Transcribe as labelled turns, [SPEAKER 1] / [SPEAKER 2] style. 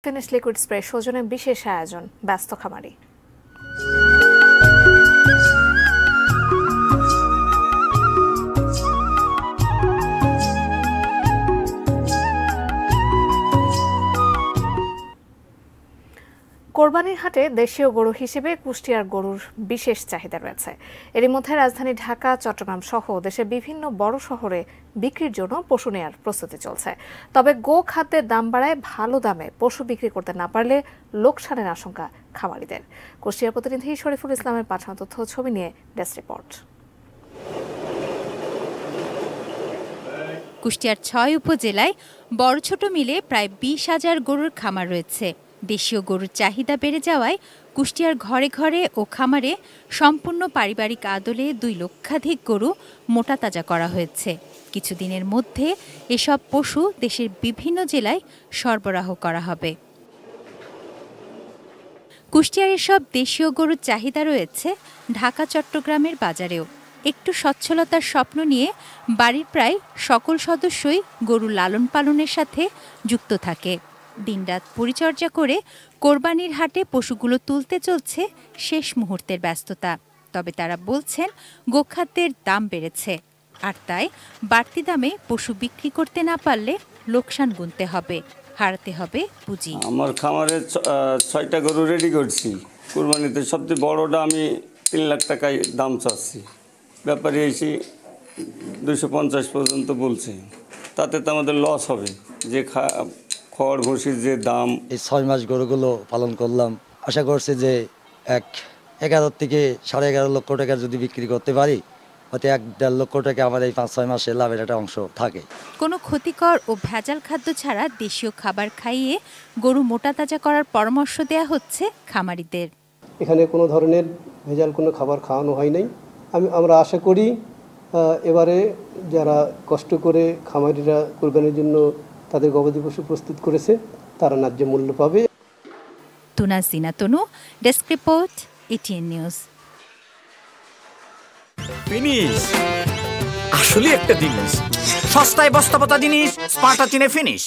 [SPEAKER 1] Finish liquid spray সৌজন্যে বিশেষ আয়োজন ব্যস্ত খামারি। কোরবানির হাটে দেশীয় গরু হিসেবে কুষ্টিয়ার গরুর বিশেষ চাহিদা রয়েছে। এরই মধ্যে রাজধানী ঢাকা, চট্টগ্রাম সহ দেশের বিভিন্ন বড় শহরে বিক্রির জন্য পশু নেয়ার প্রস্তুতি চলছে। তবে গো খাদ্যের দাম বাড়ায় ভালো দামে পশু বিক্রি করতে না পারলে লোকসানের আশঙ্কা খামারিদের। কুষ্টিয়ার প্রতিনিধি শরীফুল ইসলামের পাঠানো তথ্য ছবি নিয়ে ডেস্ক রিপোর্ট।
[SPEAKER 2] কুষ্টিয়ার ৬ উপজেলায় বড় ছোট মিলে প্রায় ২০,০০০ গরুর খামার রয়েছে। দেশীয় গরুর চাহিদা বেড়ে যাওয়ায় কুষ্টিয়ার ঘরে ঘরে ও খামারে সম্পূর্ণ পারিবারিক আদলে ২ লক্ষাধিক গরু মোটা তাজা করা হয়েছে। কিছুদিনের মধ্যে এসব পশু দেশের বিভিন্ন জেলায় সরবরাহ করা হবে। কুষ্টিয়ার এসব দেশীয় গরুর চাহিদা রয়েছে ঢাকা, চট্টগ্রামের বাজারেও। একটু সচ্ছলতার স্বপ্ন নিয়ে বাড়ির প্রায় সকল সদস্যই গরু লালন পালনের সাথে যুক্ত থাকে। দিনরাত পরিচর্যা করে কোরবানির হাটে পশুগুলো তুলতে চলছে শেষ মুহূর্তের ব্যস্ততা। তবে তারা বলছেন গোখাদ্যের দাম বেড়েছে, আর তাই বাড়তি দামে পশু বিক্রি করতে না পারলে লোকসান গুনতে হবে, হারাতে হবে পুঁজি।
[SPEAKER 3] আমার খামারে ৬টা গরু রেডি করছি। কোরবানিতে সবচেয়ে বড়টা আমি ৩ লাখ টাকায় দাম চাচ্ছি। ব্যাপারী এসে ২৫০ পর্যন্ত বলছে, তাতে তো আমাদের লস হবে। যে খড় ভুসির যে দাম।
[SPEAKER 4] এই ৬ মাস গরুগুলো পালন করলাম, আশা করছি যে ১১ থেকে ১১.৫ লক্ষ টাকা যদি বিক্রি করতে পারি, হয়তো ১.৫ লক্ষ টাকা আমার এই ৫-৬ মাসে লাভের একটা অংশ থাকে।
[SPEAKER 2] কোনো ক্ষতিকর ও ভেজাল খাদ্য ছাড়া দেশীয় খাবার খাইয়ে গরু মোটা তাজা করার পরামর্শ দেয়া হচ্ছে খামারিদের।
[SPEAKER 5] এখানে কোনো ধরনের ভেজাল কোনো খাবার খাওয়ানো হয় নাই। আমরা আশা করি এবারে যারা কষ্ট করে খামারিরা কোরবানির জন্য তাদের গবাদি পশু প্রস্তুত করেছে, তারা ন্যায্য মূল্য পাবে।
[SPEAKER 2] Tunajina Tanu, desk report, A T N news.
[SPEAKER 6] Finish আসলে একটা জিনিস, সস্তায় বস্তাপতা জিনিস, স্পার্টা চিনে ফিনিশ।